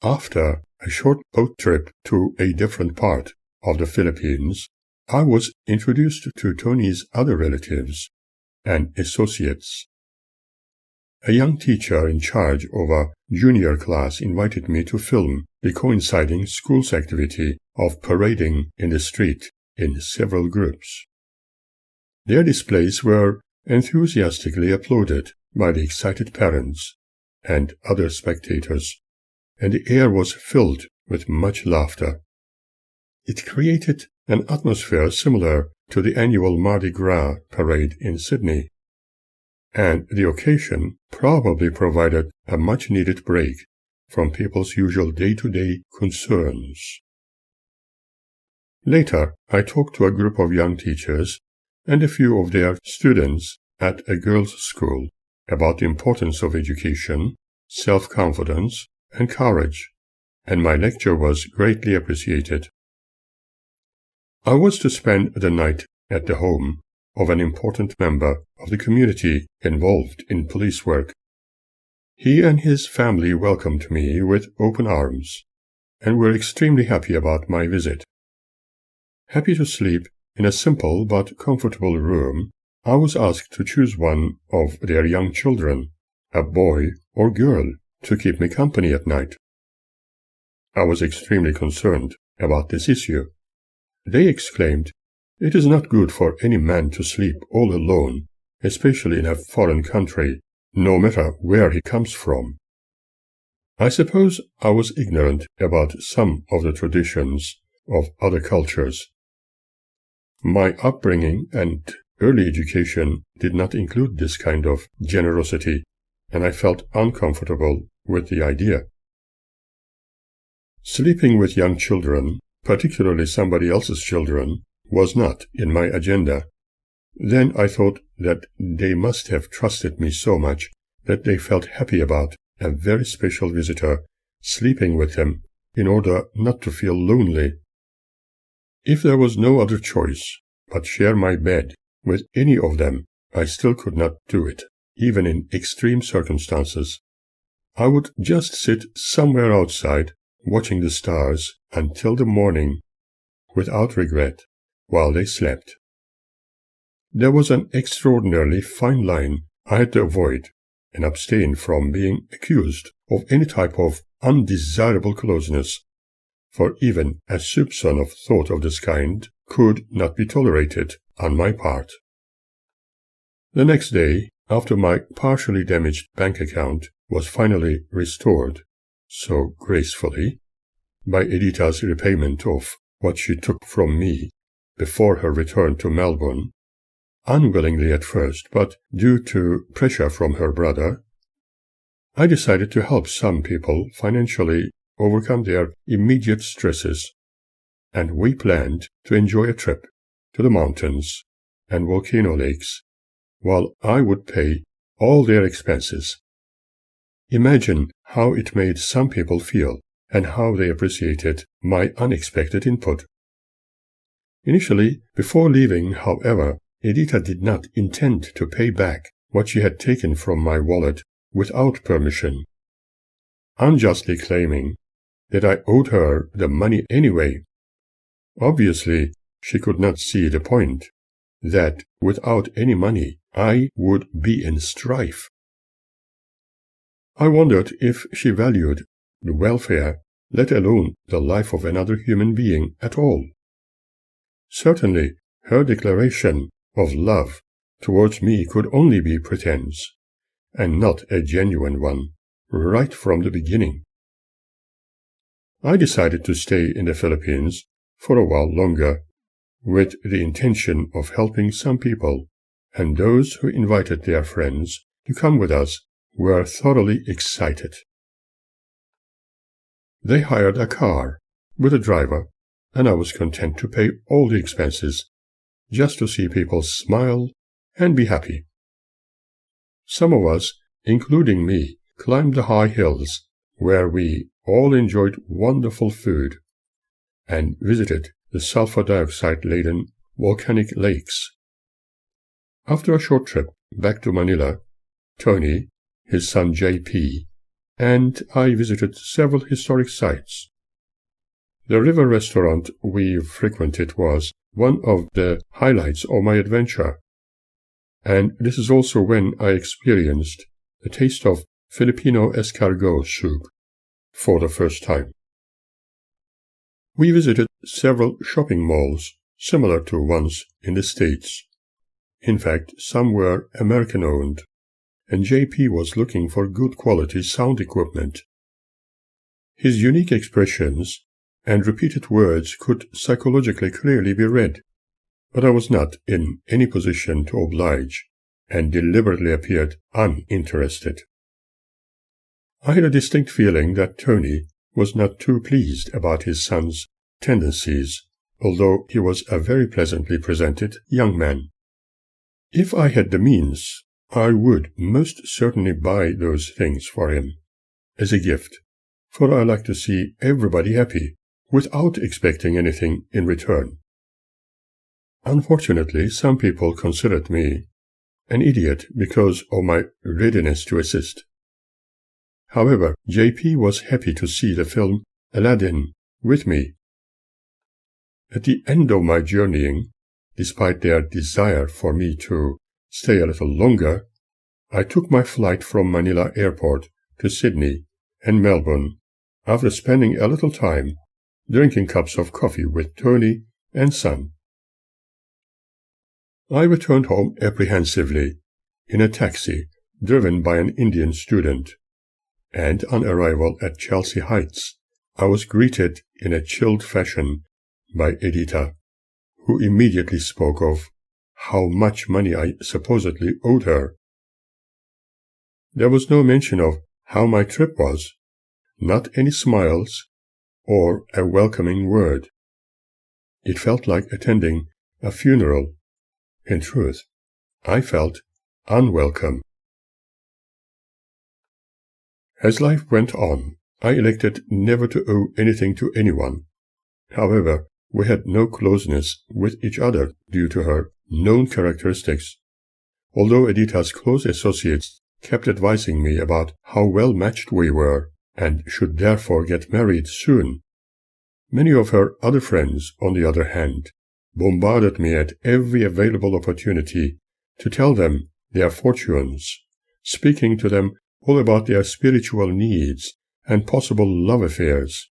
After a short boat trip to a different part of the Philippines, I was introduced to Tony's other relatives and associates. A young teacher in charge of a junior class invited me to film the coinciding school's activity of parading in the street in several groups. Their displays were enthusiastically applauded by the excited parents and other spectators, and the air was filled with much laughter. It created an atmosphere similar to the annual Mardi Gras parade in Sydney, and the occasion probably provided a much-needed break from people's usual day-to-day concerns. Later, I talked to a group of young teachers and a few of their students at a girls' school about the importance of education, self-confidence, and courage, and my lecture was greatly appreciated. I was to spend the night at the home of an important member of the community involved in police work. He and his family welcomed me with open arms, and were extremely happy about my visit. Happy to sleep in a simple but comfortable room, I was asked to choose one of their young children, a boy or girl, to keep me company at night. I was extremely concerned about this issue. They exclaimed, "It is not good for any man to sleep all alone, especially in a foreign country, no matter where he comes from." I suppose I was ignorant about some of the traditions of other cultures. My upbringing and early education did not include this kind of generosity, and I felt uncomfortable with the idea. Sleeping with young children, particularly somebody else's children, was not in my agenda. Then I thought that they must have trusted me so much that they felt happy about a very special visitor sleeping with them in order not to feel lonely. If there was no other choice but share my bed with any of them, I still could not do it, even in extreme circumstances. I would just sit somewhere outside, watching the stars until the morning, without regret, while they slept. There was an extraordinarily fine line I had to avoid and abstain from being accused of any type of undesirable closeness, for even a soupçon of thought of this kind could not be tolerated on my part. The next day, after my partially damaged bank account was finally restored, so gracefully, by Edita's repayment of what she took from me before her return to Melbourne, unwillingly at first, but due to pressure from her brother, I decided to help some people financially overcome their immediate stresses, and we planned to enjoy a trip to the mountains and volcano lakes, while I would pay all their expenses. Imagine how it made some people feel and how they appreciated my unexpected input. Initially, before leaving, however, Edita did not intend to pay back what she had taken from my wallet without permission, unjustly claiming that I owed her the money anyway. Obviously, she could not see the point, that without any money I would be in strife. I wondered if she valued the welfare, let alone the life of another human being at all. Certainly, her declaration of love towards me could only be pretense, and not a genuine one, right from the beginning. I decided to stay in the Philippines for a while longer, with the intention of helping some people, and those who invited their friends to come with us were thoroughly excited. They hired a car with a driver, and I was content to pay all the expenses just to see people smile and be happy. Some of us, including me, climbed the high hills where we all enjoyed wonderful food and visited the sulfur dioxide-laden volcanic lakes. After a short trip back to Manila, Tony, his son J.P., and I visited several historic sites. The river restaurant we frequented was one of the highlights of my adventure, and this is also when I experienced a taste of Filipino escargot soup for the first time. We visited several shopping malls, similar to ones in the States. In fact, some were American-owned, and JP was looking for good quality sound equipment. His unique expressions and repeated words could psychologically clearly be read, but I was not in any position to oblige, and deliberately appeared uninterested. I had a distinct feeling that Tony was not too pleased about his son's tendencies, although he was a very pleasantly presented young man. If I had the means, I would most certainly buy those things for him, as a gift, for I like to see everybody happy, without expecting anything in return. Unfortunately, some people considered me an idiot because of my readiness to assist. However, JP was happy to see the film Aladdin with me. At the end of my journeying, despite their desire for me to stay a little longer, I took my flight from Manila Airport to Sydney and Melbourne, after spending a little time drinking cups of coffee with Tony and son. I returned home apprehensively in a taxi driven by an Indian student, and on arrival at Chelsea Heights, I was greeted in a chilled fashion by Edita, who immediately spoke of how much money I supposedly owed her. There was no mention of how my trip was, not any smiles or a welcoming word. It felt like attending a funeral. In truth, I felt unwelcome. As life went on, I elected never to owe anything to anyone. However, we had no closeness with each other due to her known characteristics, although Edita's close associates kept advising me about how well matched we were, and should therefore get married soon. Many of her other friends, on the other hand, bombarded me at every available opportunity to tell them their fortunes, speaking to them all about their spiritual needs and possible love affairs.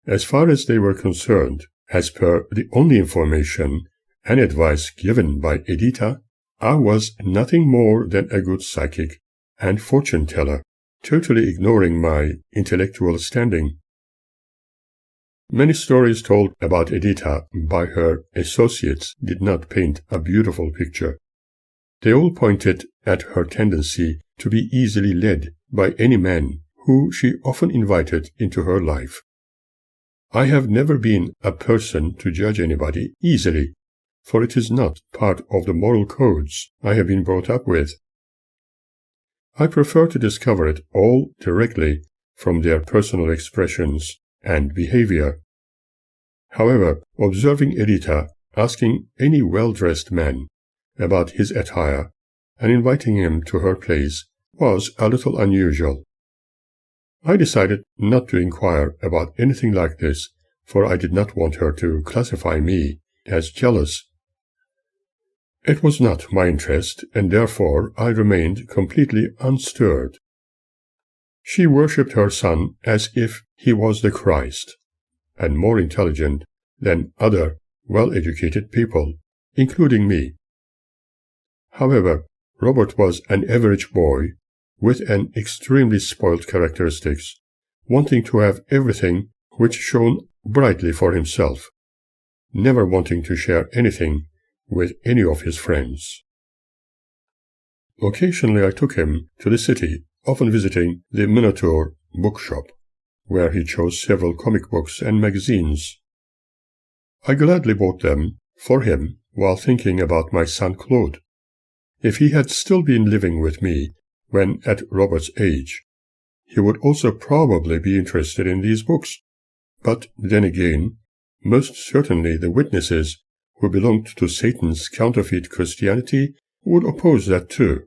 As far as they were concerned, as per the only information and advice given by Edita, I was nothing more than a good psychic and fortune-teller, totally ignoring my intellectual standing. Many stories told about Edita by her associates did not paint a beautiful picture. They all pointed at her tendency to be easily led by any man who she often invited into her life. I have never been a person to judge anybody easily, for it is not part of the moral codes I have been brought up with. I prefer to discover it all directly from their personal expressions and behavior. However, observing Edita asking any well-dressed man about his attire and inviting him to her place was a little unusual. I decided not to inquire about anything like this, for I did not want her to classify me as jealous. It was not my interest, and therefore I remained completely unstirred. She worshipped her son as if he was the Christ, and more intelligent than other well-educated people, including me. However, Robert was an average boy with an extremely spoiled characteristics, wanting to have everything which shone brightly for himself, never wanting to share anything with any of his friends. Occasionally I took him to the city, often visiting the Minotaur bookshop, where he chose several comic books and magazines. I gladly bought them for him while thinking about my son Claude. If he had still been living with me when at Robert's age, he would also probably be interested in these books. But then again, most certainly the witnesses who belonged to Satan's counterfeit Christianity would oppose that too.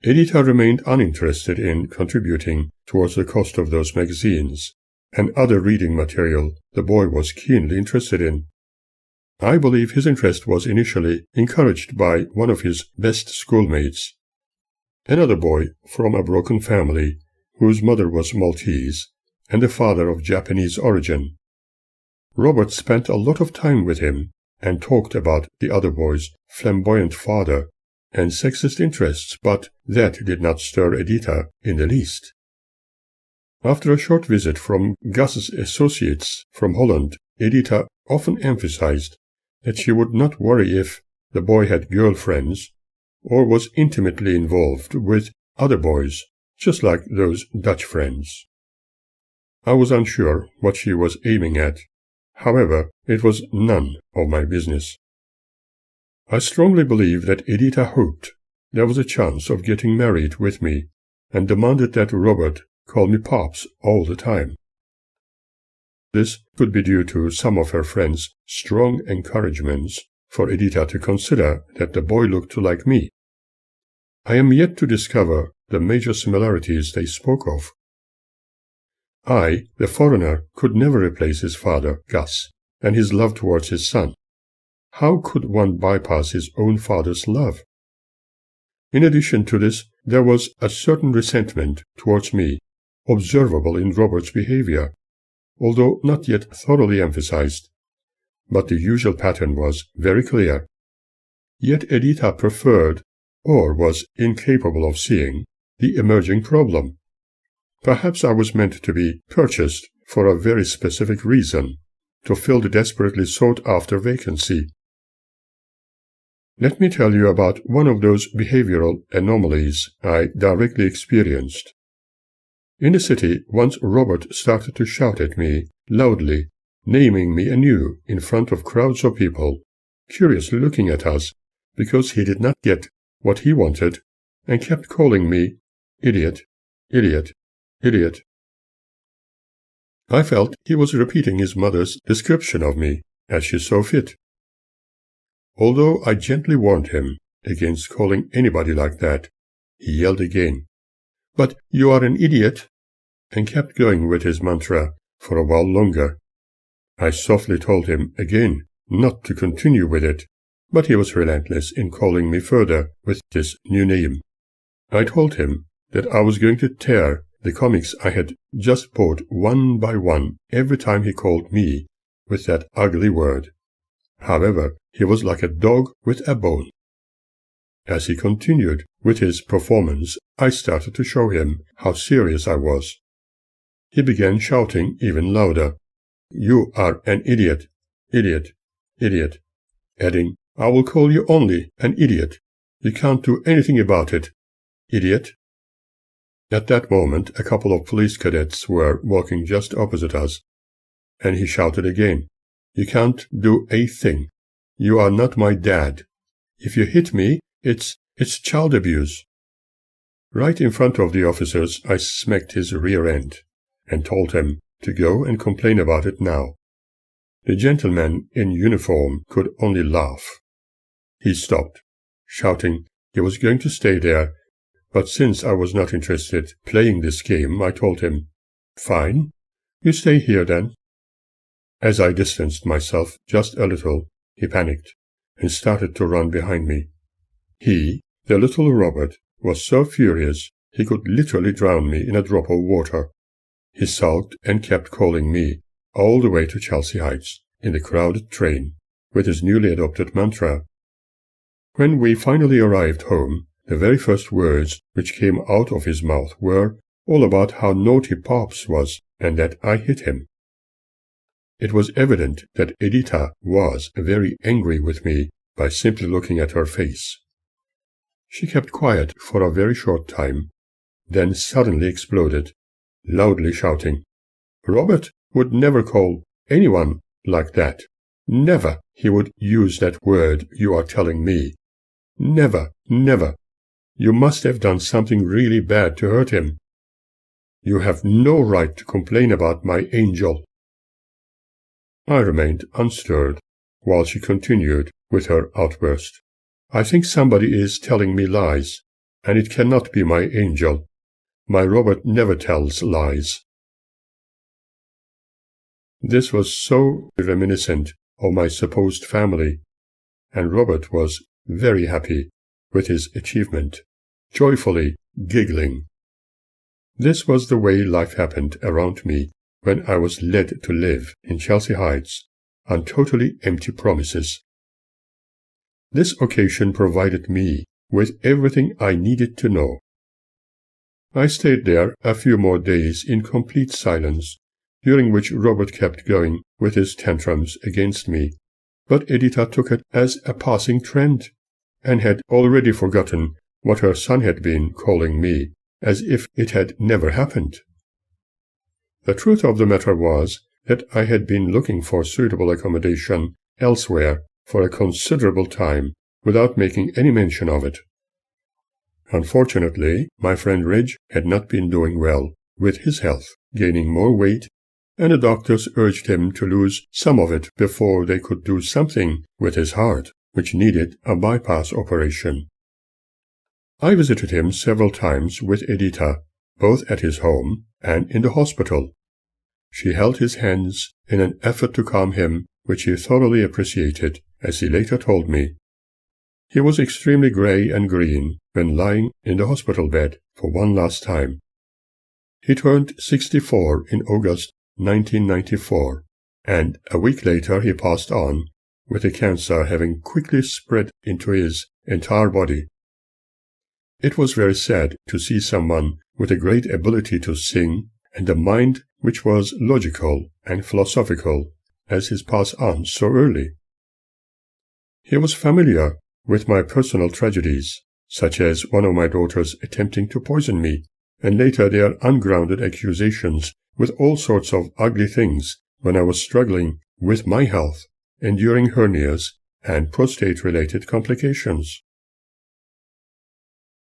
Edita remained uninterested in contributing towards the cost of those magazines and other reading material the boy was keenly interested in. I believe his interest was initially encouraged by one of his best schoolmates, another boy from a broken family whose mother was Maltese and the father of Japanese origin. Robert spent a lot of time with him and talked about the other boy's flamboyant father and sexist interests, but that did not stir Edita in the least. After a short visit from Gus's associates from Holland, Edita often emphasized that she would not worry if the boy had girlfriends or was intimately involved with other boys, just like those Dutch friends. I was unsure what she was aiming at. However, it was none of my business. I strongly believe that Edita hoped there was a chance of getting married with me and demanded that Robert call me Pops all the time. This could be due to some of her friends' strong encouragements for Edita to consider that the boy looked like me. I am yet to discover the major similarities they spoke of. I, the foreigner, could never replace his father, Gus, and his love towards his son. How could one bypass his own father's love? In addition to this, there was a certain resentment towards me, observable in Robert's behavior, although not yet thoroughly emphasized. But the usual pattern was very clear. Yet Edita preferred, or was incapable of seeing, the emerging problem. Perhaps I was meant to be purchased for a very specific reason, to fill the desperately sought-after vacancy. Let me tell you about one of those behavioral anomalies I directly experienced. In the city, once Robert started to shout at me loudly, naming me anew in front of crowds of people, curiously looking at us, because he did not get what he wanted, and kept calling me idiot, idiot, idiot. I felt he was repeating his mother's description of me, as she saw fit. Although I gently warned him against calling anybody like that, he yelled again, "But you are an idiot," and kept going with his mantra for a while longer. I softly told him again not to continue with it, but he was relentless in calling me further with this new name. I told him that I was going to tear the comics I had just bought one by one every time he called me with that ugly word. However, he was like a dog with a bone. As he continued with his performance, I started to show him how serious I was. He began shouting even louder, "You are an idiot, idiot, idiot," adding, "I will call you only an idiot. You can't do anything about it, idiot." At that moment, a couple of police cadets were walking just opposite us, and he shouted again, "You can't do a thing. You are not my dad. If you hit me, it's child abuse." Right in front of the officers, I smacked his rear end and told him to go and complain about it now. The gentleman in uniform could only laugh. He stopped, shouting he was going to stay there, but since I was not interested playing this game, I told him, "Fine, you stay here then." As I distanced myself just a little, he panicked and started to run behind me. He, the little Robert, was so furious he could literally drown me in a drop of water. He sulked and kept calling me all the way to Chelsea Heights in the crowded train with his newly adopted mantra. When we finally arrived home, the very first words which came out of his mouth were all about how naughty Pops was and that I hit him. It was evident that Edita was very angry with me by simply looking at her face. She kept quiet for a very short time, then suddenly exploded, loudly shouting, "Robert would never call anyone like that. Never he would use that word you are telling me. Never, never. You must have done something really bad to hurt him. You have no right to complain about my angel." I remained unstirred while she continued with her outburst. "I think somebody is telling me lies. and it cannot be my angel. My Robert never tells lies." This was so reminiscent of my supposed family, and Robert was very happy with his achievement, joyfully giggling. This was the way life happened around me when I was led to live in Chelsea Heights on totally empty promises. This occasion provided me with everything I needed to know. I stayed there a few more days in complete silence, during which Robert kept going with his tantrums against me, but Editha took it as a passing trend, and had already forgotten what her son had been calling me, as if it had never happened. The truth of the matter was that I had been looking for suitable accommodation elsewhere for a considerable time without making any mention of it. Unfortunately, my friend Reg had not been doing well with his health, gaining more weight, and the doctors urged him to lose some of it before they could do something with his heart, which needed a bypass operation. I visited him several times with Editha, both at his home and in the hospital. She held his hands in an effort to calm him, which he thoroughly appreciated, as he later told me. He was extremely grey and green when lying in the hospital bed for one last time. He turned 64 in August 1994, and a week later he passed on, with the cancer having quickly spread into his entire body. It was very sad to see someone with a great ability to sing and a mind which was logical and philosophical as his pass on so early. He was familiar with my personal tragedies, such as one of my daughters attempting to poison me, and later their ungrounded accusations with all sorts of ugly things when I was struggling with my health, enduring hernias and prostate-related complications.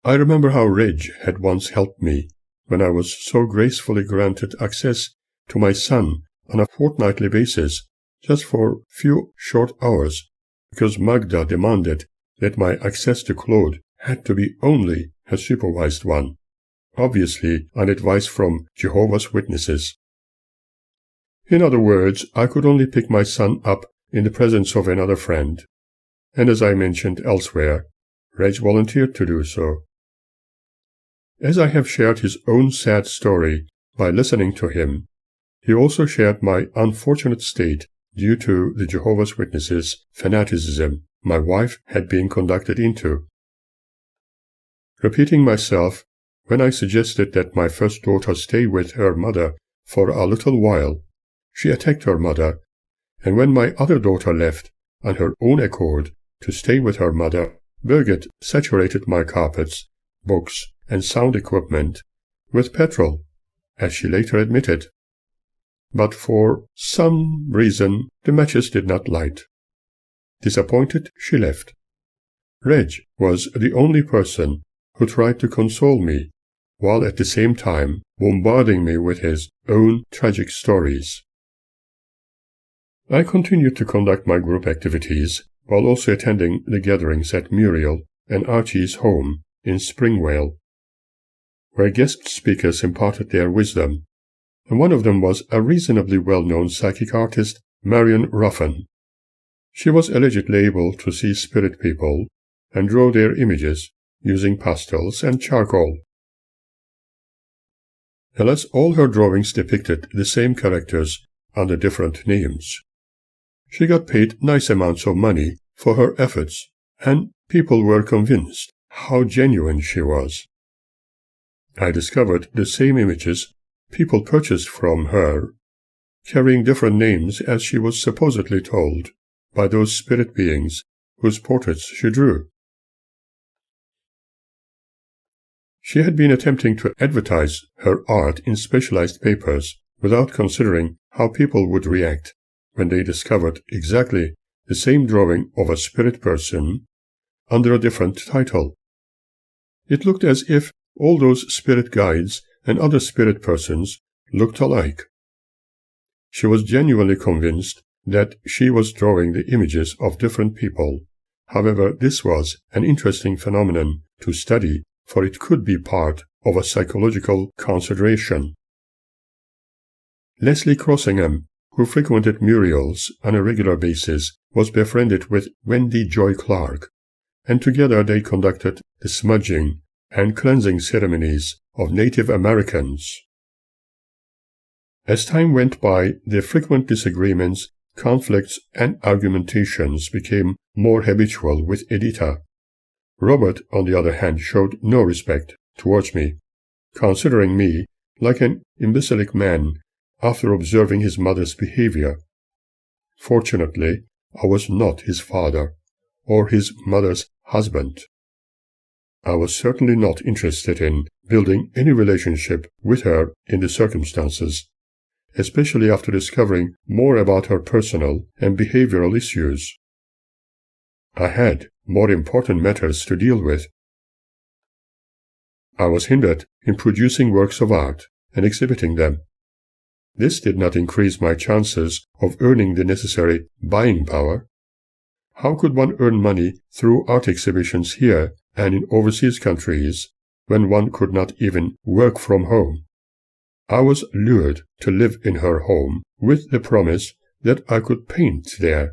I remember how Reg had once helped me when I was so gracefully granted access to my son on a fortnightly basis, just for a few short hours, because Magda demanded that my access to Claude had to be only a supervised one, obviously on advice from Jehovah's Witnesses. In other words, I could only pick my son up in the presence of another friend, and as I mentioned elsewhere, Reg volunteered to do so. As I have shared his own sad story by listening to him, he also shared my unfortunate state due to the Jehovah's Witnesses fanaticism my wife had been conducted into. Repeating myself, when I suggested that my first daughter stay with her mother for a little while, she attacked her mother, and when my other daughter left on her own accord to stay with her mother, Birgit saturated my carpets, books, and sound equipment with petrol, as she later admitted. But for some reason the matches did not light. Disappointed, she left. Reg was the only person who tried to console me, while at the same time bombarding me with his own tragic stories. I continued to conduct my group activities while also attending the gatherings at Muriel and Archie's home in Springvale, where guest speakers imparted their wisdom, and one of them was a reasonably well-known psychic artist, Marion Ruffin. She was allegedly able to see spirit people and draw their images using pastels and charcoal. Alas, all her drawings depicted the same characters under different names. She got paid nice amounts of money for her efforts, and people were convinced how genuine she was. I discovered the same images people purchased from her, carrying different names as she was supposedly told by those spirit beings whose portraits she drew. She had been attempting to advertise her art in specialized papers without considering how people would react when they discovered exactly the same drawing of a spirit person under a different title. It looked as if all those spirit guides and other spirit persons looked alike. She was genuinely convinced that she was drawing the images of different people. However, this was an interesting phenomenon to study for it could be part of a psychological consideration. Leslie Crossingham, who frequented Muriel's on a regular basis, was befriended with Wendy Joy Clark, and together they conducted the smudging and cleansing ceremonies of Native Americans. As time went by, their frequent disagreements, conflicts, and argumentations became more habitual with Edita. Robert, on the other hand, showed no respect towards me, considering me like an imbecilic man after observing his mother's behavior. Fortunately, I was not his father, or his mother's husband. I was certainly not interested in building any relationship with her in the circumstances, especially after discovering more about her personal and behavioral issues. I had more important matters to deal with. I was hindered in producing works of art and exhibiting them. This did not increase my chances of earning the necessary buying power. How could one earn money through art exhibitions here and in overseas countries when one could not even work from home? I was lured to live in her home with the promise that I could paint there,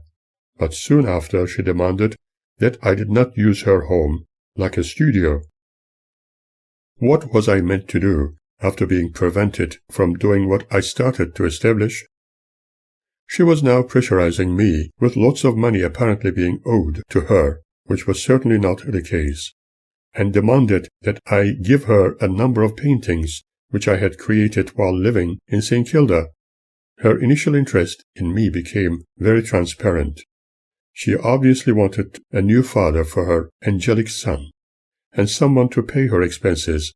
but soon after she demanded that I did not use her home like a studio. What was I meant to do after being prevented from doing what I started to establish? She was now pressurizing me with lots of money apparently being owed to her, which was certainly not the case, and demanded that I give her a number of paintings which I had created while living in St. Kilda. Her initial interest in me became very transparent. She obviously wanted a new father for her angelic son, and someone to pay her expenses,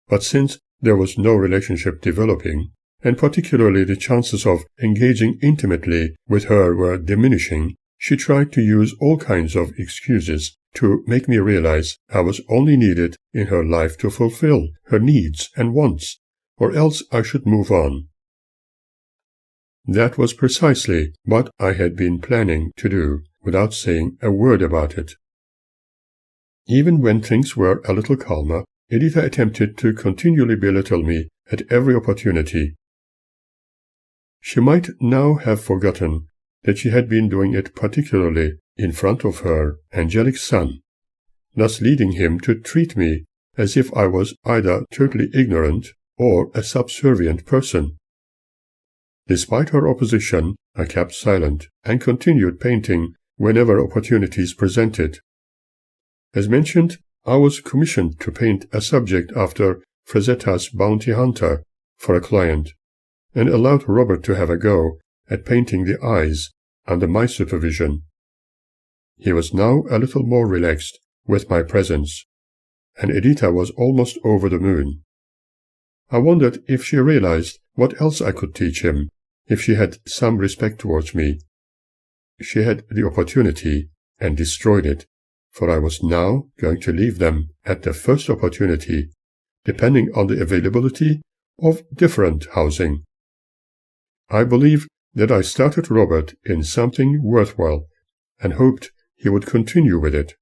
but since there was no relationship developing, and particularly the chances of engaging intimately with her were diminishing, she tried to use all kinds of excuses to make me realize I was only needed in her life to fulfill her needs and wants, or else I should move on. That was precisely what I had been planning to do, without saying a word about it. Even when things were a little calmer, Edita attempted to continually belittle me at every opportunity. She might now have forgotten that she had been doing it particularly in front of her angelic son, thus leading him to treat me as if I was either totally ignorant or a subservient person. Despite her opposition, I kept silent and continued painting whenever opportunities presented. As mentioned, I was commissioned to paint a subject after Frazetta's Bounty Hunter for a client, and allowed Robert to have a go at painting the eyes under my supervision. He was now a little more relaxed with my presence, and Edita was almost over the moon. I wondered if she realized what else I could teach him, if she had some respect towards me. She had the opportunity and destroyed it, for I was now going to leave them at the first opportunity, depending on the availability of different housing. I believe that I started Robert in something worthwhile, and hoped he would continue with it.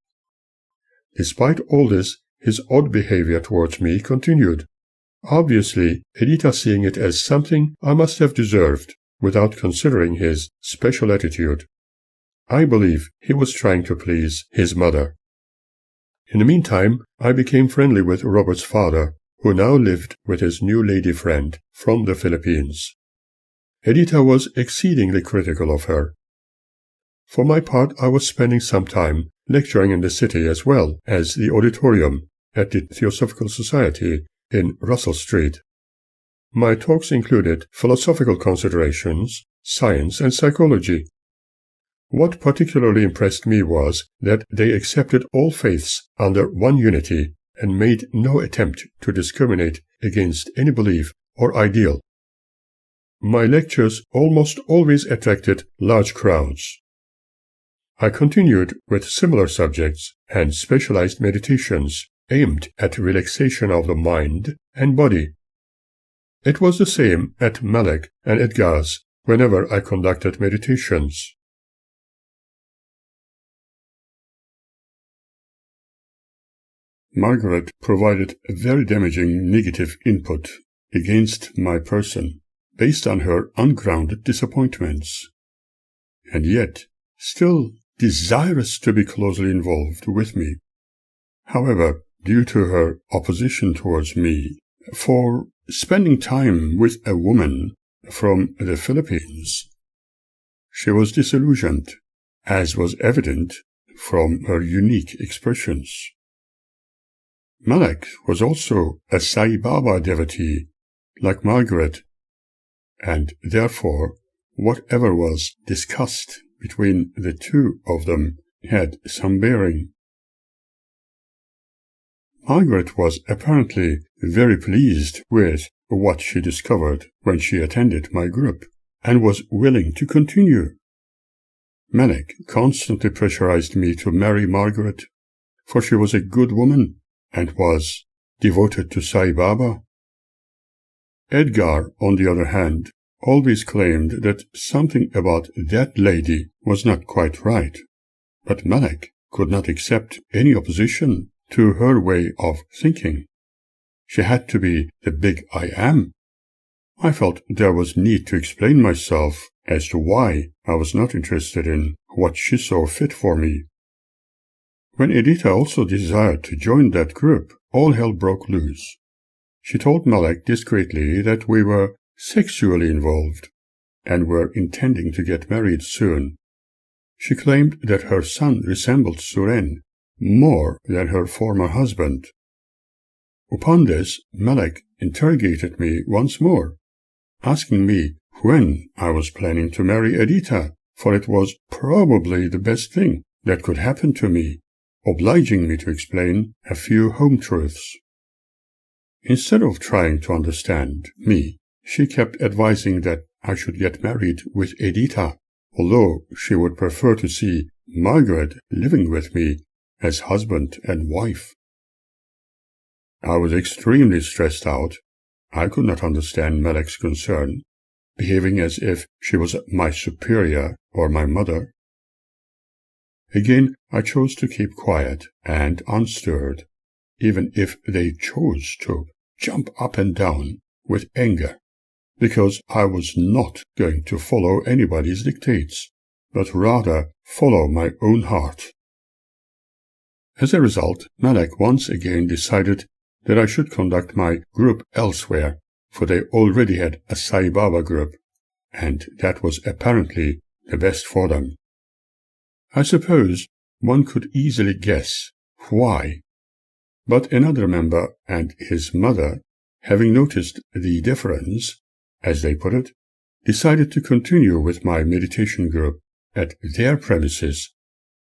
Despite all this, his odd behavior towards me continued. Obviously, Edita seeing it as something I must have deserved, without considering his special attitude. I believe he was trying to please his mother. In the meantime, I became friendly with Robert's father, who now lived with his new lady friend from the Philippines. Edita was exceedingly critical of her. For my part, I was spending some time lecturing in the city as well as the auditorium at the Theosophical Society in Russell Street. My talks included philosophical considerations, science, and psychology. What particularly impressed me was that they accepted all faiths under one unity and made no attempt to discriminate against any belief or ideal. My lectures almost always attracted large crowds. I continued with similar subjects and specialized meditations aimed at relaxation of the mind and body. It was the same at Malek and Edgar's whenever I conducted meditations. Margaret provided a very damaging negative input against my person based on her ungrounded disappointments, and yet still desirous to be closely involved with me. However, due to her opposition towards me for spending time with a woman from the Philippines, she was disillusioned, as was evident from her unique expressions. Malak was also a Sai Baba devotee, like Margaret, and therefore whatever was discussed between the two of them had some bearing. Margaret was apparently very pleased with what she discovered when she attended my group, and was willing to continue. Malak constantly pressurized me to marry Margaret, for she was a good woman and was devoted to Sai Baba. Edgar, on the other hand, always claimed that something about that lady was not quite right, but Malak could not accept any opposition to her way of thinking. She had to be the big I am. I felt there was need to explain myself as to why I was not interested in what she saw fit for me. When Editha also desired to join that group, all hell broke loose. She told Malak discreetly that we were sexually involved and were intending to get married soon. She claimed that her son resembled Suren more than her former husband. Upon this, Malak interrogated me once more, asking me when I was planning to marry Editha, for it was probably the best thing that could happen to me, obliging me to explain a few home truths. Instead of trying to understand me, she kept advising that I should get married with Editha, although she would prefer to see Margaret living with me as husband and wife. I was extremely stressed out. I could not understand Malak's concern, behaving as if she was my superior or my mother. Again, I chose to keep quiet and unstirred, even if they chose to jump up and down with anger, because I was not going to follow anybody's dictates, but rather follow my own heart. As a result, Malak once again decided that I should conduct my group elsewhere, for they already had a Sai Baba group, and that was apparently the best for them. I suppose one could easily guess why, but another member and his mother, having noticed the difference, as they put it, decided to continue with my meditation group at their premises,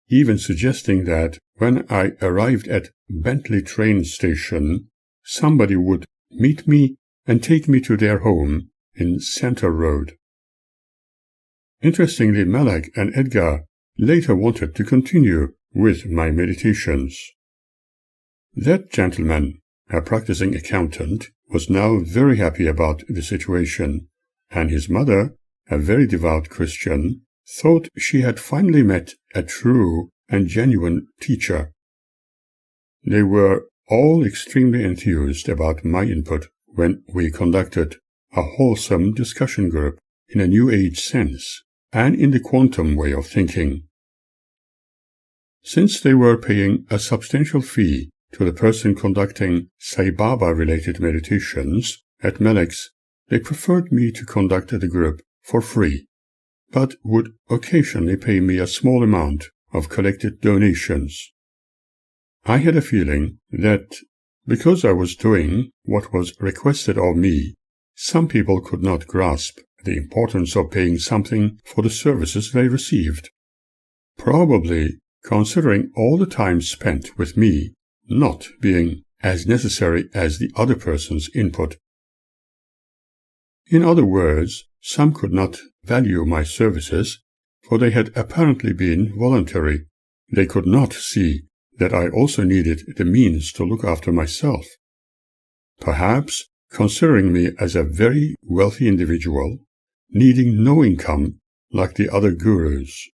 even suggesting that when I arrived at Bentley train station, somebody would meet me and take me to their home in Center Road. Interestingly, Malak and Edgar later wanted to continue with my meditations. That gentleman, a practicing accountant, was now very happy about the situation, and his mother, a very devout Christian, thought she had finally met a true and genuine teacher. They were all extremely enthused about my input when we conducted a wholesome discussion group in a New Age sense and in the quantum way of thinking. Since they were paying a substantial fee to the person conducting Sai Baba-related meditations at Malak's, they preferred me to conduct the group for free, but would occasionally pay me a small amount of collected donations. I had a feeling that because I was doing what was requested of me, some people could not grasp the importance of paying something for the services they received, probably considering all the time spent with me not being as necessary as the other person's input. In other words, some could not value my services, for they had apparently been voluntary. They could not see that I also needed the means to look after myself, perhaps considering me as a very wealthy individual, needing no income like the other gurus.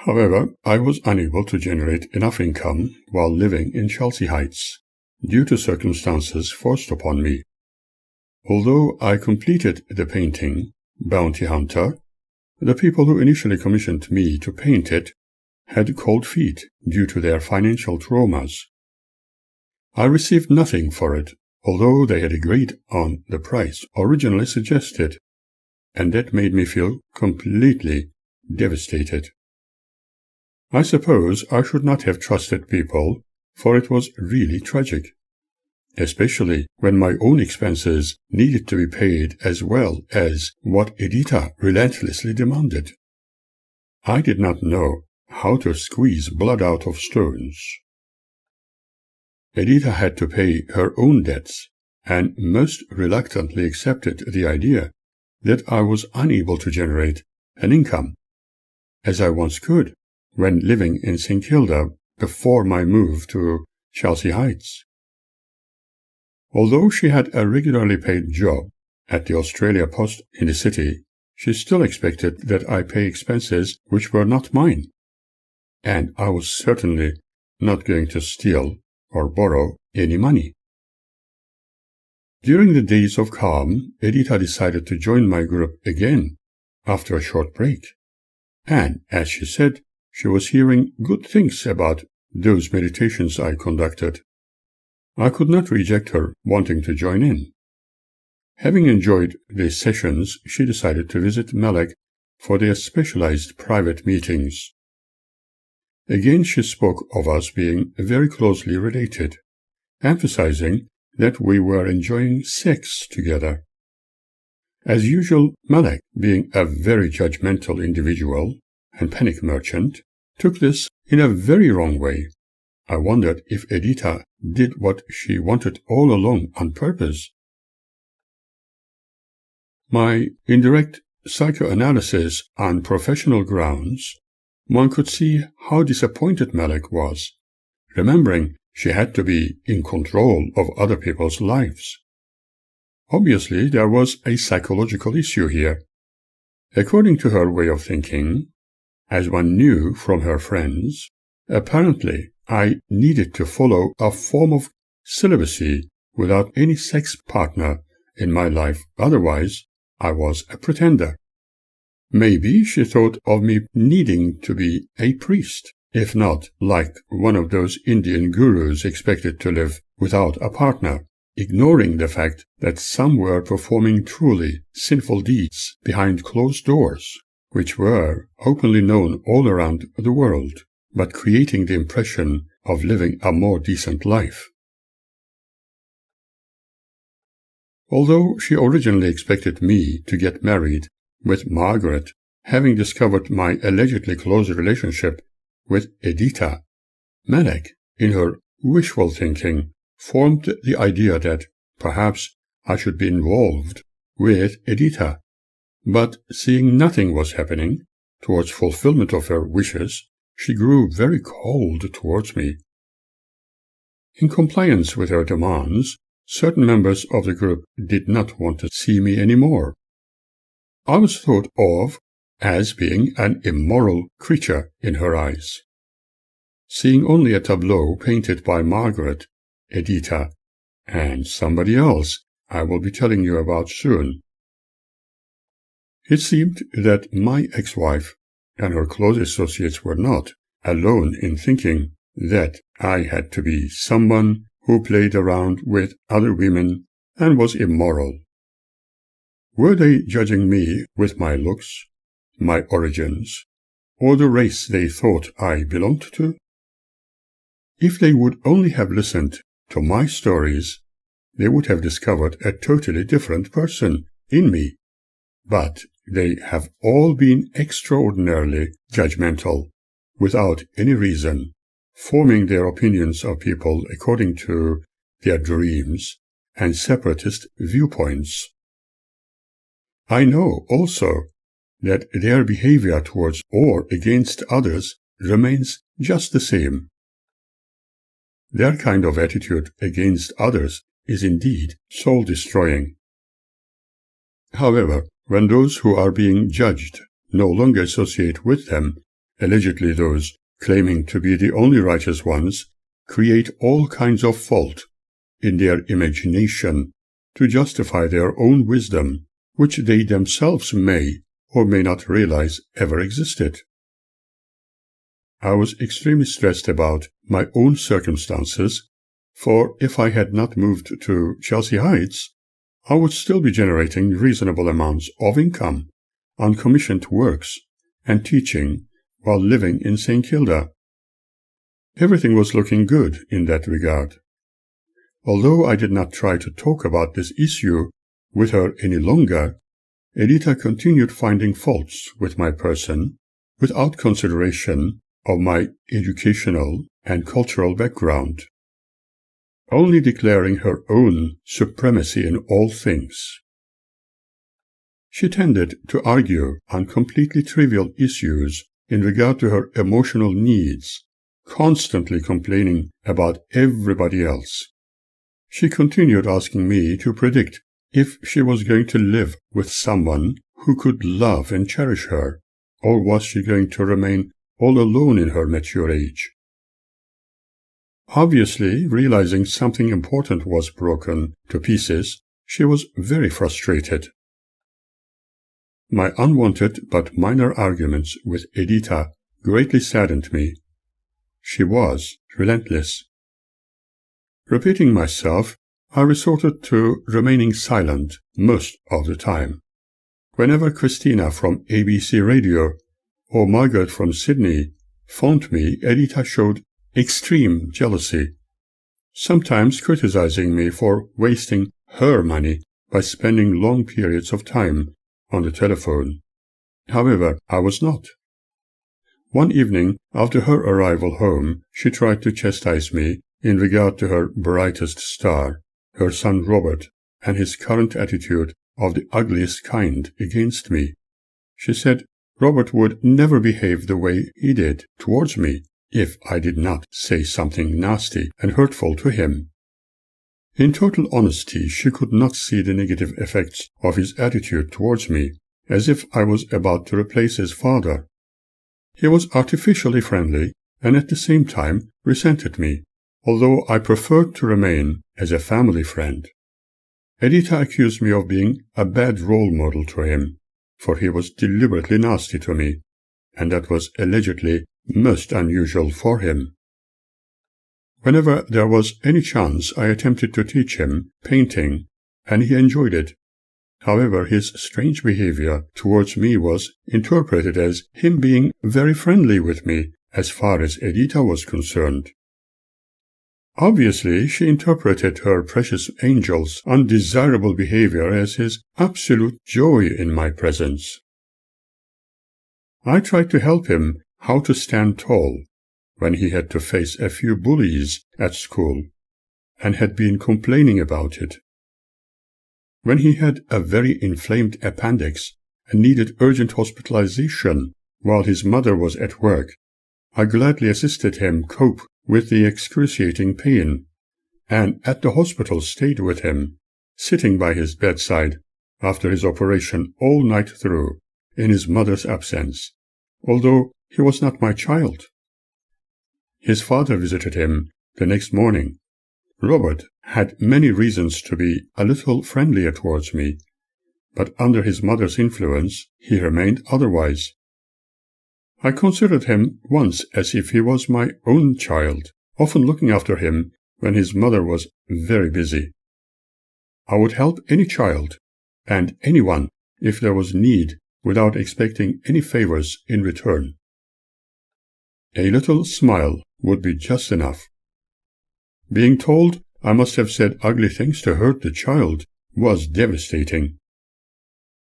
However, I was unable to generate enough income while living in Chelsea Heights, due to circumstances forced upon me. Although I completed the painting, Bounty Hunter, the people who initially commissioned me to paint it had cold feet due to their financial traumas. I received nothing for it, although they had agreed on the price originally suggested, and that made me feel completely devastated. I suppose I should not have trusted people, for it was really tragic, especially when my own expenses needed to be paid as well as what Edita relentlessly demanded. I did not know how to squeeze blood out of stones. Edita had to pay her own debts, and most reluctantly accepted the idea that I was unable to generate an income, as I once could when living in St. Kilda before my move to Chelsea Heights. Although she had a regularly paid job at the Australia Post in the city, she still expected that I pay expenses which were not mine, and I was certainly not going to steal or borrow any money. During the days of calm, Edita decided to join my group again after a short break, and, as she said, she was hearing good things about those meditations I conducted. I could not reject her wanting to join in. Having enjoyed these sessions, she decided to visit Malek for their specialized private meetings. Again she spoke of us being very closely related, emphasizing that we were enjoying sex together. As usual, Malek, being a very judgmental individual and panic merchant, took this in a very wrong way. I wondered if Edita did what she wanted all along on purpose. My indirect psychoanalysis on professional grounds, one could see how disappointed Malek was, remembering she had to be in control of other people's lives. Obviously, there was a psychological issue here. According to her way of thinking, as one knew from her friends, apparently I needed to follow a form of celibacy without any sex partner in my life, otherwise I was a pretender. Maybe she thought of me needing to be a priest, if not like one of those Indian gurus expected to live without a partner, ignoring the fact that some were performing truly sinful deeds behind closed doors, which were openly known all around the world, but creating the impression of living a more decent life. Although she originally expected me to get married with Margaret, having discovered my allegedly close relationship with Edita, Malek, in her wishful thinking, formed the idea that perhaps I should be involved with Edita. But seeing nothing was happening towards fulfillment of her wishes, she grew very cold towards me. In compliance with her demands, certain members of the group did not want to see me anymore. I was thought of as being an immoral creature in her eyes. Seeing only a tableau painted by Margaret, Edita, and somebody else I will be telling you about soon. It seemed that my ex-wife and her close associates were not alone in thinking that I had to be someone who played around with other women and was immoral. Were they judging me with my looks, my origins, or the race they thought I belonged to? If they would only have listened to my stories, they would have discovered a totally different person in me. But they have all been extraordinarily judgmental, without any reason, forming their opinions of people according to their dreams and separatist viewpoints. I know also that their behavior towards or against others remains just the same. Their kind of attitude against others is indeed soul-destroying. However, when those who are being judged no longer associate with them allegedly those claiming to be the only righteous ones, create all kinds of fault in their imagination to justify their own wisdom, which they themselves may or may not realize ever existed. I was extremely stressed about my own circumstances, for if I had not moved to Chelsea Heights, I would still be generating reasonable amounts of income on commissioned works and teaching while living in St. Kilda. Everything was looking good in that regard. Although I did not try to talk about this issue with her any longer, Edita continued finding faults with my person without consideration of my educational and cultural background, only declaring her own supremacy in all things. She tended to argue on completely trivial issues in regard to her emotional needs, constantly complaining about everybody else. She continued asking me to predict if she was going to live with someone who could love and cherish her, or was she going to remain all alone in her mature age. Obviously, realizing something important was broken to pieces, she was very frustrated. My unwanted but minor arguments with Edita greatly saddened me. She was relentless. Repeating myself, I resorted to remaining silent most of the time. Whenever Christina from ABC Radio or Margaret from Sydney phoned me, Edita showed extreme jealousy, sometimes criticizing me for wasting her money by spending long periods of time on the telephone. However, I was not. One evening, after her arrival home, she tried to chastise me in regard to her brightest star, her son Robert, and his current attitude of the ugliest kind against me. She said Robert would never behave the way he did towards me if I did not say something nasty and hurtful to him. In total honesty, she could not see the negative effects of his attitude towards me, as if I was about to replace his father. He was artificially friendly and at the same time resented me, although I preferred to remain as a family friend. Edita accused me of being a bad role model to him, for he was deliberately nasty to me, and that was allegedly most unusual for him. Whenever there was any chance, I attempted to teach him painting, and he enjoyed it. However, his strange behavior towards me was interpreted as him being very friendly with me as far as Edita was concerned. Obviously, she interpreted her precious angel's undesirable behavior as his absolute joy in my presence. I tried to help him how to stand tall when he had to face a few bullies at school and had been complaining about it. When he had a very inflamed appendix and needed urgent hospitalization while his mother was at work, I gladly assisted him cope with the excruciating pain, and at the hospital stayed with him, sitting by his bedside after his operation all night through, in his mother's absence, although he was not my child. His father visited him the next morning. Robert had many reasons to be a little friendlier towards me, but under his mother's influence he remained otherwise. I considered him once as if he was my own child, often looking after him when his mother was very busy. I would help any child and anyone if there was need without expecting any favors in return. A little smile would be just enough. Being told I must have said ugly things to hurt the child was devastating.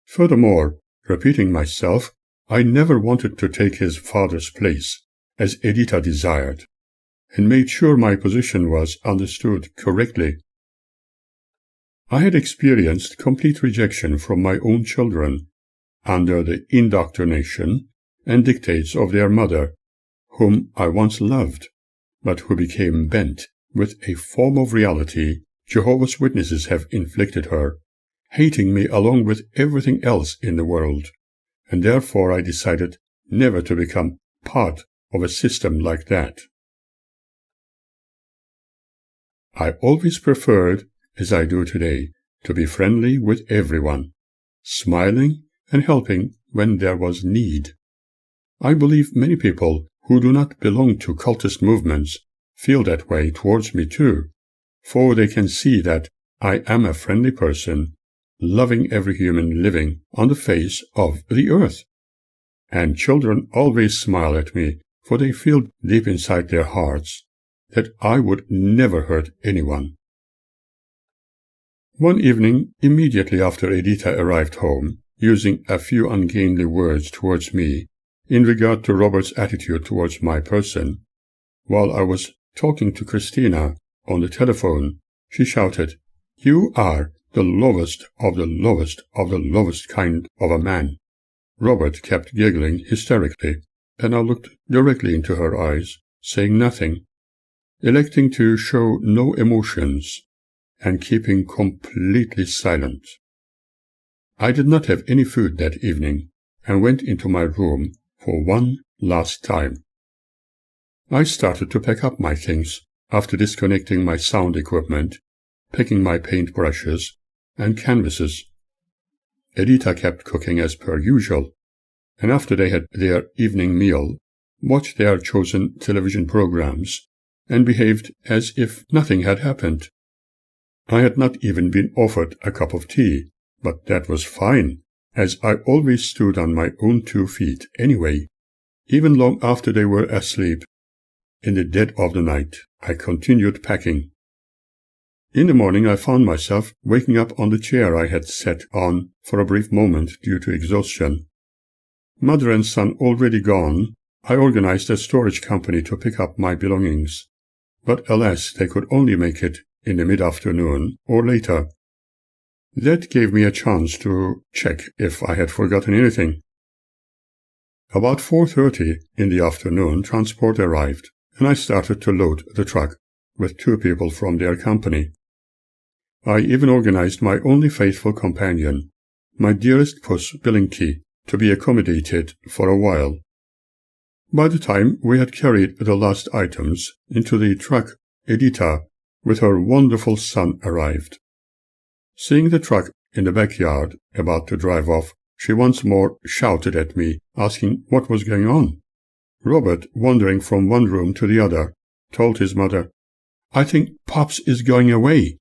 Furthermore, repeating myself, I never wanted to take his father's place, as Edita desired, and made sure my position was understood correctly. I had experienced complete rejection from my own children, under the indoctrination and dictates of their mother, whom I once loved, but who became bent with a form of reality Jehovah's Witnesses have inflicted her, hating me along with everything else in the world, and therefore I decided never to become part of a system like that. I always preferred, as I do today, to be friendly with everyone, smiling and helping when there was need. I believe many people who do not belong to cultist movements feel that way towards me too, for they can see that I am a friendly person, loving every human living on the face of the earth. And children always smile at me, for they feel deep inside their hearts that I would never hurt anyone. One evening, immediately after Edita arrived home, using a few ungainly words towards me in regard to Robert's attitude towards my person, while I was talking to Christina on the telephone, she shouted, "You are the lowest of the lowest of the lowest kind of a man." Robert kept giggling hysterically, and I looked directly into her eyes, saying nothing, electing to show no emotions, and keeping completely silent. I did not have any food that evening, and went into my room for one last time. I started to pack up my things after disconnecting my sound equipment, picking my paint brushes and canvases. Edita kept cooking as per usual, and after they had their evening meal, watched their chosen television programs, and behaved as if nothing had happened. I had not even been offered a cup of tea, but that was fine, as I always stood on my own 2 feet anyway, even long after they were asleep. In the dead of the night, I continued packing. In the morning I found myself waking up on the chair I had sat on for a brief moment due to exhaustion. Mother and son already gone, I organized a storage company to pick up my belongings, but alas, they could only make it in the mid-afternoon or later. That gave me a chance to check if I had forgotten anything. About 4:30 in the afternoon, transport arrived, and I started to load the truck with 2 people from their company. I even organized my only faithful companion, my dearest puss Bilinki, to be accommodated for a while. By the time we had carried the last items into the truck, Edita, with her wonderful son, arrived. Seeing the truck in the backyard about to drive off, she once more shouted at me, asking what was going on. Robert, wandering from one room to the other, told his mother, "I think Pops is going away."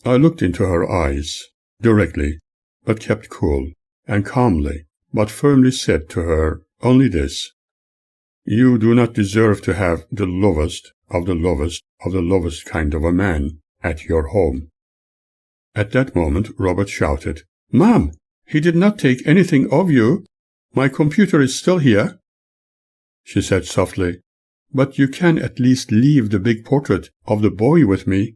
I looked into her eyes, directly, but kept cool, and calmly, but firmly said to her only this: "You do not deserve to have the lowest of the lowest of the lowest kind of a man at your home." At that moment Robert shouted, "Mom, he did not take anything of you. My computer is still here." She said softly, "But you can at least leave the big portrait of the boy with me."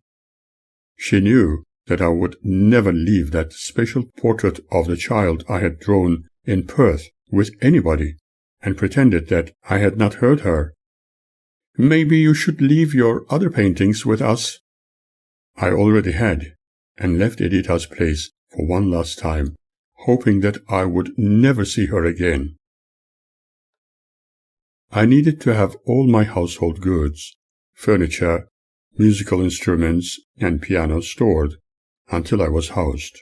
She knew that I would never leave that special portrait of the child I had drawn in Perth with anybody, and pretended that I had not heard her. "Maybe you should leave your other paintings with us." I already had, and left Edita's place for one last time, hoping that I would never see her again. I needed to have all my household goods, furniture, musical instruments, and piano stored until I was housed.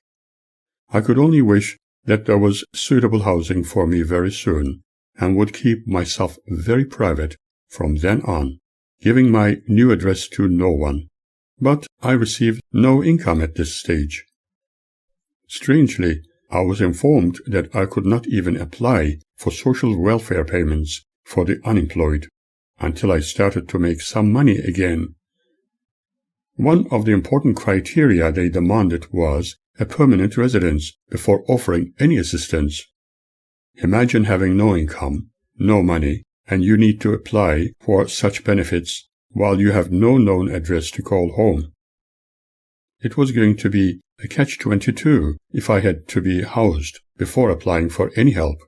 I could only wish that there was suitable housing for me very soon, and would keep myself very private from then on, giving my new address to no one. But I received no income at this stage. Strangely, I was informed that I could not even apply for social welfare payments for the unemployed until I started to make some money again. One of the important criteria they demanded was a permanent residence before offering any assistance. Imagine having no income, no money, and you need to apply for such benefits while you have no known address to call home. It was going to be a catch-22 if I had to be housed before applying for any help.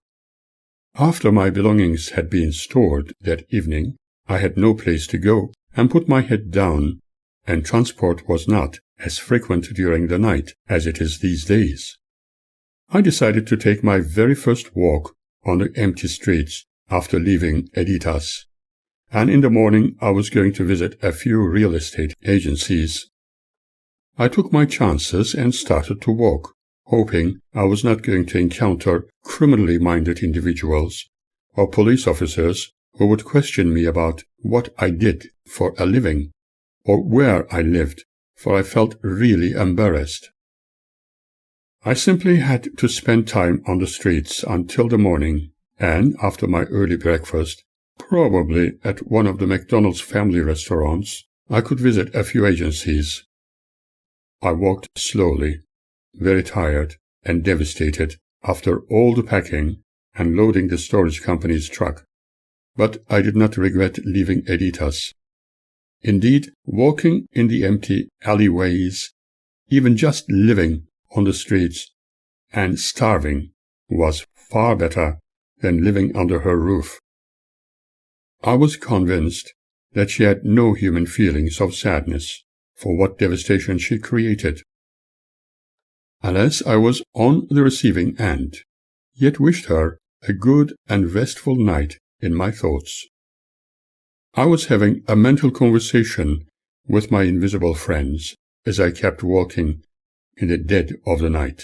After my belongings had been stored that evening, I had no place to go, and put my head down, and transport was not as frequent during the night as it is these days. I decided to take my very first walk on the empty streets after leaving Editas, and in the morning I was going to visit a few real estate agencies. I took my chances and started to walk, hoping I was not going to encounter criminally minded individuals or police officers who would question me about what I did for a living or where I lived, for I felt really embarrassed. I simply had to spend time on the streets until the morning, and after my early breakfast, probably at one of the McDonald's family restaurants, I could visit a few agencies. I walked slowly, very tired and devastated after all the packing and loading the storage company's truck, but I did not regret leaving Editas. Indeed, walking in the empty alleyways, even just living on the streets and starving, was far better than living under her roof. I was convinced that she had no human feelings of sadness for what devastation she created. Alas, I was on the receiving end, yet wished her a good and restful night in my thoughts. I was having a mental conversation with my invisible friends as I kept walking in the dead of the night.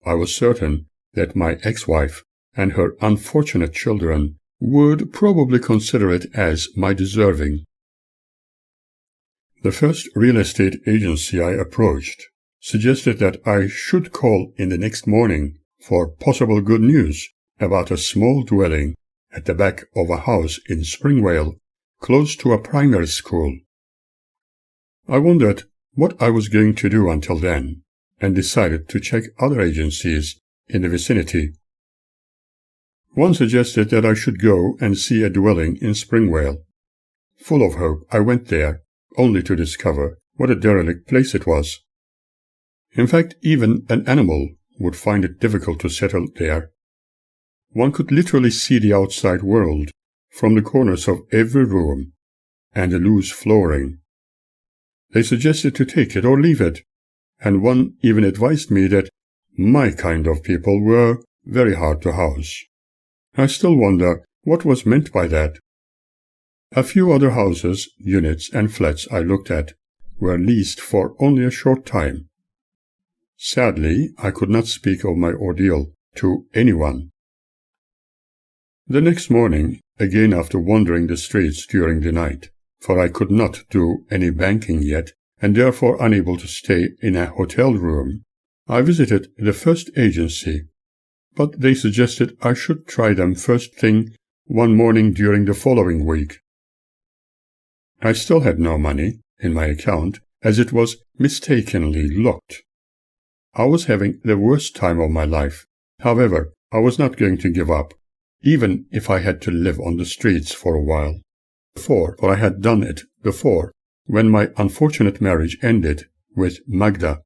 I was certain that my ex-wife and her unfortunate children would probably consider it as my deserving. The first real estate agency I approached suggested that I should call in the next morning for possible good news about a small dwelling at the back of a house in Springvale, close to a primary school. I wondered what I was going to do until then, and decided to check other agencies in the vicinity. One suggested that I should go and see a dwelling in Springvale. Full of hope, I went there, only to discover what a derelict place it was. In fact, even an animal would find it difficult to settle there. One could literally see the outside world from the corners of every room, and the loose flooring. They suggested to take it or leave it, and one even advised me that my kind of people were very hard to house. I still wonder what was meant by that. A few other houses, units, and flats I looked at were leased for only a short time. Sadly, I could not speak of my ordeal to anyone. The next morning, again after wandering the streets during the night, for I could not do any banking yet, and therefore unable to stay in a hotel room, I visited the first agency, but they suggested I should try them first thing one morning during the following week. I still had no money in my account, as it was mistakenly locked. I was having the worst time of my life. However, I was not going to give up, even if I had to live on the streets for a while. For I had done it before, when my unfortunate marriage ended with Magda.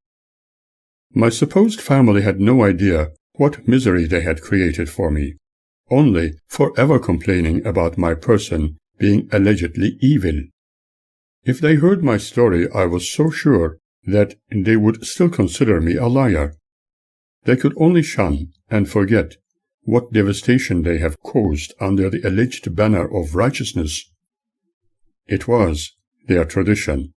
My supposed family had no idea what misery they had created for me, only forever complaining about my person being allegedly evil. If they heard my story, I was so sure that they would still consider me a liar. They could only shun and forget what devastation they have caused under the alleged banner of righteousness. It was their tradition.